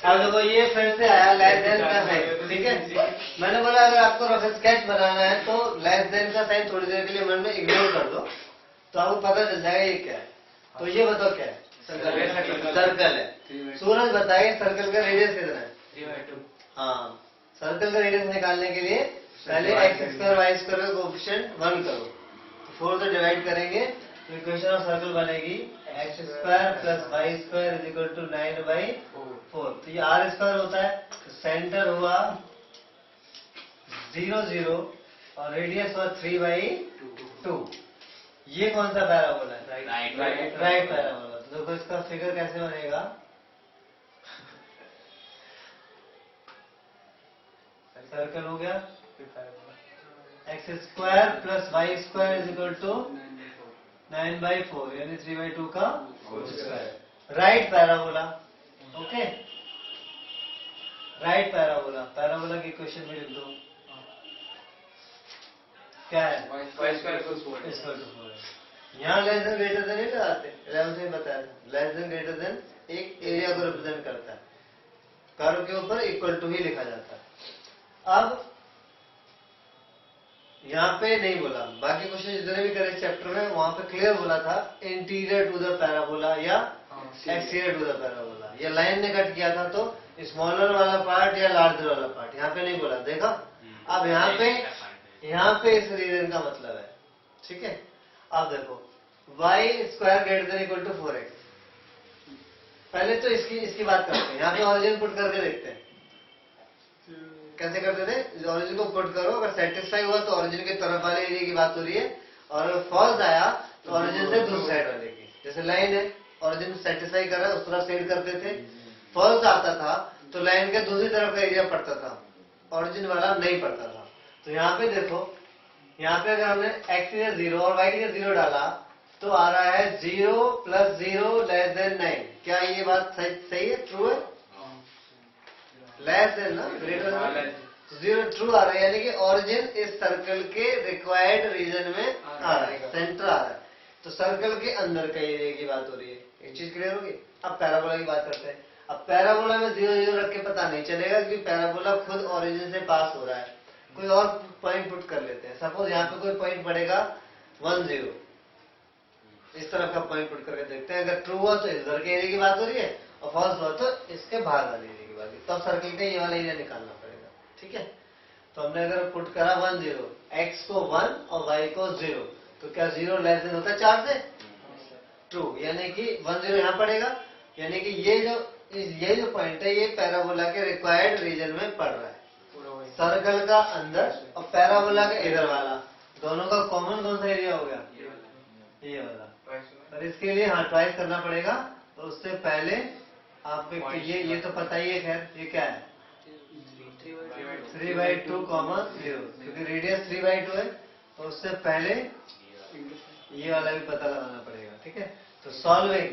अब देखो ये फिर से आया लेस देन का साइन, ठीक है। मैंने बोला अगर आपको रफ स्केच बनाना है तो लेस देन का साइन थोड़ी देर के लिए मन में इग्नोर कर दो तो आपको पता चल जाएगा ये क्या है। तो ये बताओ क्या है? सर्कल है। सूरज बताइए सर्कल का रेडियस कितना है? 3/2। हाँ, सर्कल का रेडियस निकालने के लिए पहले x स्क्वायर वाई स्क्वायर का कोएफिशिएंट 1 करो, तो 4 से डिवाइड करेंगे तो इक्वेशन ऑफ सर्कल बनेगी x square plus y square is equal to 9/4। तो ये r स्क्वायर होता है, तो सेंटर हुआ 0 0 और रेडियस हुआ 3/2। ये कौन सा पैराबोला है? Right parabola. तो देखो इसका फिगर कैसे बनेगा? सर्कल हो गया, x square plus y square is equal to 9/4 यानी 3/2 का square. Right parabola, okay. Right parabola, parabola की इक्वेशन में लिख दो क्या है? y square equal to 4। यहाँ लेस देन ग्रेटर देन नहीं लगाते, 11 से बताया था। लेस देन ग्रेटर देन एक एरिया को रिप्रेजेंट करता है, कर्व के ऊपर इक्वल टू ही लिखा जाता है। अब यहाँ पे नहीं बोला, बाकी क्वेश्चन जितने भी करे चैप्टर में वहां पे क्लियर बोला था इंटीरियर टू द पैराबोला या एक्सटीरियर टू द पैराबोला। या लाइन ने कट किया था तो स्मॉलर वाला पार्ट या लार्जर वाला पार्ट, यहाँ पे नहीं बोला, देखा। अब यहाँ पे इस रीजन का मतलब है, ठीक है। अब देखो y square greater than equal to 4x। पहले तो इसकी बात करते हैं, यहाँ पे ऑरिजिन पुट करके देखते हैं कैसे करते थे। ऑरिजिन को पुट करो, अगर सेटिस्फाई हुआ तो ऑरिजिन के तरफ वाले एरिया की बात हो रही है, और अगर फॉल्स आया तो ऑरिजिन से दूसरी साइड वाले की। जैसे लाइन है, ऑरिजिन सेटिस्फाई कर रहा है उस तरफ सेट करते थे, फॉल्स आता था तो लाइन के दूसरी तरफ का एरिया पड़ता था, ऑरिजिन वाला नहीं पड़ता था। तो यहाँ पे देखो, यहाँ पे अगर हमने x की जगह 0 और y की जगह 0 डाला तो आ रहा है 0 + 0 लेस देन 9। क्या ये बात सही है? ट्रू है? लेस देन ना, ग्रेटर देन 0 ट्रू आ रहा है, यानी कि ऑरिजिन इस सर्कल के रिक्वायर्ड रीजन में आ रहा है, सेंटर आ रहा है। तो सर्कल के अंदर का एरिया की बात हो रही है, एक चीज क्लियर होगी। अब पैराबोला की बात करते हैं। अब पैराबोला में 0 0 रख के पता नहीं चलेगा क्योंकि पैराबोला खुद ऑरिजिन से पास हो रहा है। कोई और पॉइंट पुट कर लेते हैं, सपोज यहाँ पे कोई पॉइंट पड़ेगा 1 0, इस तरफ का पॉइंट पुट करके देखते हैं। अगर ट्रू हुआ तो इधर के एरिया की बात हो रही है, और फॉल्स हुआ तो इसके बाहर वाले एरिया की बात। तब सर्कल का ये वाला एरिया निकालना पड़ेगा, ठीक है। तो हमने अगर पुट करा 1 0, x को 1 और y को 0, तो क्या 0 लेस देन होता है 4 से? ट्रू, यानी कि 1 0 यहाँ पड़ेगा, यानी कि ये जो पॉइंट है ये पैराबोला के रिक्वायर्ड रीजन में पड़ रहा है, सर्कल का अंदर। और पैराबोला का इधर वाला, दोनों का कॉमन कौन सा एरिया हो गया? ये वाला। पर इसके लिए हाँ ट्वाइस करना पड़ेगा। तो उससे पहले आपको ये तो पता ही है, खैर ये क्या है? 3/2, 0, क्योंकि रेडियस 3/2 है, तो उससे पहले ये वाला भी पता लगाना पड़ेगा, ठीक है। तो सॉल्विंग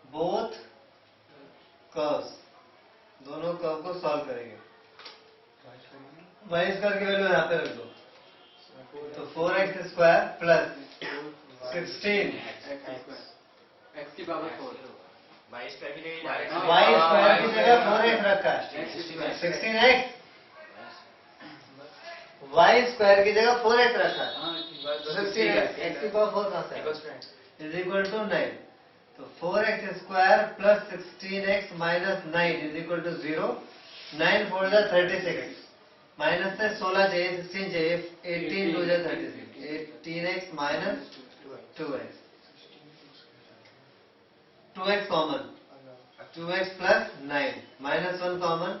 बोथ कर्व्स, दोनों कर्व को सॉल्व करेंगे। वाई स्क्वायर की वैल्यू यहाँ पे रख दो, तो 4x स्क्वायर प्लस 16 x की पावर 4, वाई स्क्वायर की जगह 4x रखा है, 16x। वाई स्क्वायर की जगह 4x रखा है, 16x। x की पावर 4 कहाँ से है? Is equal to 9। तो 4x square plus 16x minus 9 is equal to 0। 9 4 जा 36, माइनस से 16 चाहिए, 16 चाहिए, 18 2 जा 36, 18x minus 2x, 2x common, 2x plus 9 minus 1 common,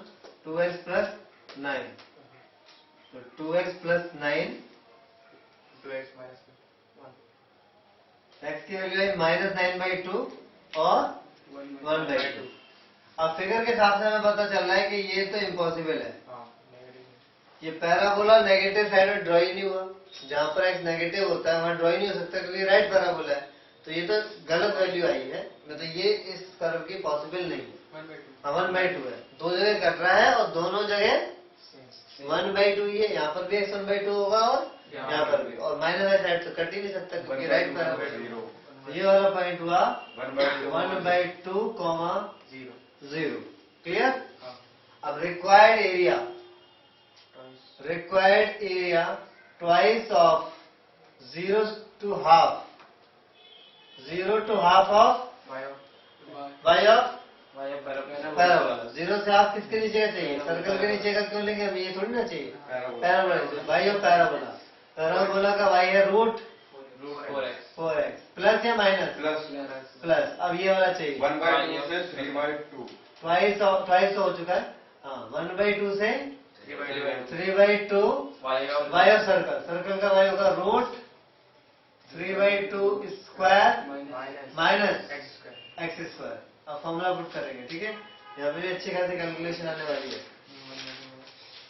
2x plus 9, तो 2x plus 9, 2x minus 1, x की वैल्यू है -9/2 और 1/2। अब फिगर के हिसाब से हमें पता चल रहा है कि ये तो इम्पॉसिबल है। ये पैराबोला नेगेटिव साइड में ड्रॉ ही नहीं हुआ, जहां पर x नेगेटिव होता है वहां ड्रॉ ही नहीं हो सकता क्योंकि राइट पैराबोला है। तो ये तो गलत वैल्यू आई है, मतलब ये इस कर्व की पॉसिबल नहीं है। 1/2 है, दो जगह कट रहा है और दोनों जगह 1/2 ही है। यहाँ पर भी x 1/2 होगा और यहाँ पर भी, और माइनस साइड से कट ही नहीं सकता क्योंकि राइट पैराबोला ये वाला पॉइंट हुआ 1/2 1/2, 0 क्लियर। अब required area twice of 0 to half of y of parabola. 0 से हाफ किसके नीचे का चाहिए? सर्कल के नीचे का क्यों लेंगे? हमें ये थोड़ी ना चाहिए, parabola y of parabola. Parabola का y है रूट 4x प्लस या माइनस प्लस। अब ये वाला चाहिए 1/2 से 3/2 ट्वाइस हो चुका है। हाँ 1/2 से 3/2 y ऑफ सर्कल का y होगा root 3/2 square minus x square. अब फॉर्मूला पुट करेंगे, ठीक है। यहाँ पे भी अच्छी खासी कैलकुलेशन आने वाली है।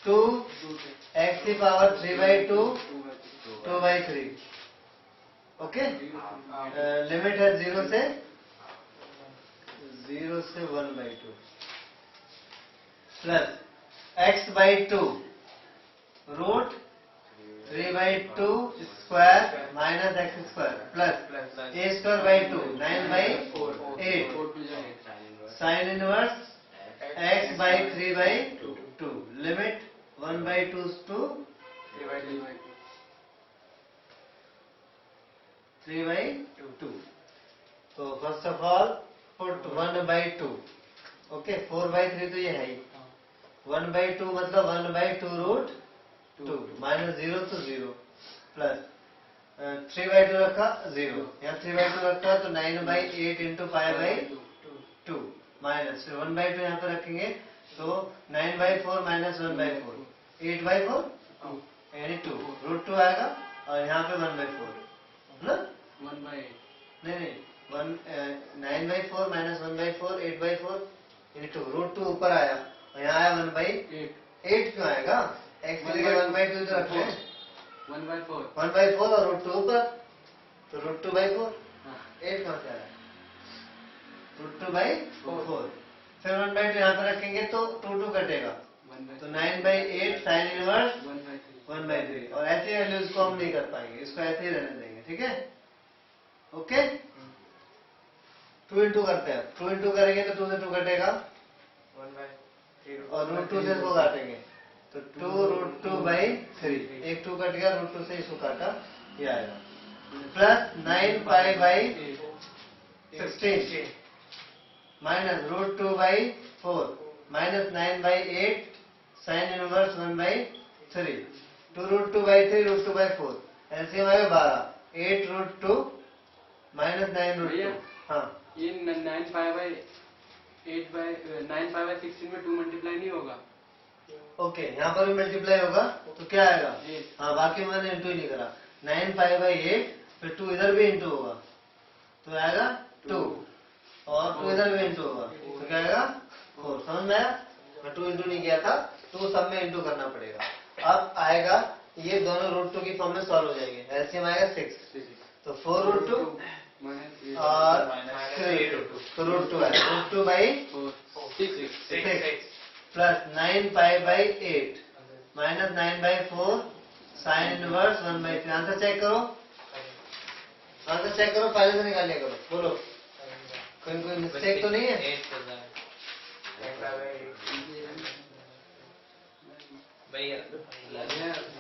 2x की पावर 3/2 2/3 ओके। लिमिट है 0 से 1/2 plus x/2 root 3/2 square minus x square plus a²/2 9/8 sine inverse x/3/2 limit 1/2 to 3/2। तो first of all put 1/2 okay. 4/3 तो ये है ही। 1/2 मतलब 1/2 रूट 2 माइनस 0 to 0 प्लस 3/2 रखा 0, यहाँ 3/2 रखा तो 9/8 इंटू 5/2 माइनस फिर 1/2 यहाँ पे रखेंगे तो 9/4 माइनस 1/4 8/4 यानी 2 रूट 2 आएगा और यहाँ पे 1/4 ना 1/8 नहीं 9/4 माइनस 1/4 8/4 यानी 2 रूट 2 ऊपर आया और यहाँ आया 1/8 क्यों आएगा? x की जगह 1/2 तो रखते हैं 1/4 और रूट 2 ऊपर तो रूट 2/4 8 कहाँ से आया? रूट 2/4 फिर 1/2 यहाँ पे रखेंगे तो 2 कटेगा तो 9/8 साइन इनवर्स 1/3 और ऐसे वैल्यूज को हम नहीं कर पाएंगे, इसको ऐसे ही रहने देंगे, ठीक है ओके। 2 इंटू करते हैं, 2 इंटू करेंगे तो 2 से 2 कटेगा और रूट 2 से इसको काटेंगे तो 2 रूट 2/3 एक 2 कट गया रूट 2 से इसको काटा ये आएगा plus 9π/16 minus root 2/4 minus 9/8 sine inverse 1/3 2 root 2/3 root 2/4 LCM आएगा 12 8 रूट 2 माइनस 9 रूट 2। हाँ ये 9π/16 में 2 मल्टीप्लाई नहीं होगा। ओके यहाँ पर भी मल्टीप्लाई होगा तो क्या आएगा? हाँ बाकी मैंने इंटू ही नहीं करा 9π/8 फिर 2 इधर भी इंटू होगा तो आएगा 2 और 2 इधर भी इंटू होगा तो क्या आएगा 4। समझ में आया? मैं 2 इंटू नहीं किया था, 2 सब में इंटू करना पड़ेगा। अब आएगा ये दोनों रूट 2 की फॉर्म में सॉल्व हो जाएंगे। एलसीएम आएगा 6 तो 4 रूट 2 और 3 तो रूट 2 है root 2/6 plus 9π/8 minus 9/4 sine inverse 1/3। Answer check करो, आंसर चेक करो, पहले से निकाल लिया करो। बोलो कोई मिस्टेक तो नहीं है?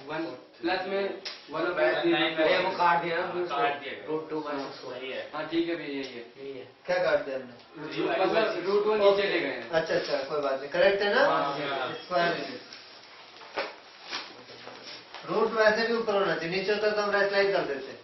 वन प्लस में 1/9 वो काट दिया रूट 2 हाँ ठीक है भैया यही है। क्या काट दिया हमने? मतलब रूट 1 नीचे ले गए हैं। अच्छा कोई बात नहीं, करेक्ट है ना? स्क्वायर रूट वैसे भी ऊपर होना चाहिए, नीचे होता तो हम राइट लाइन कर देते।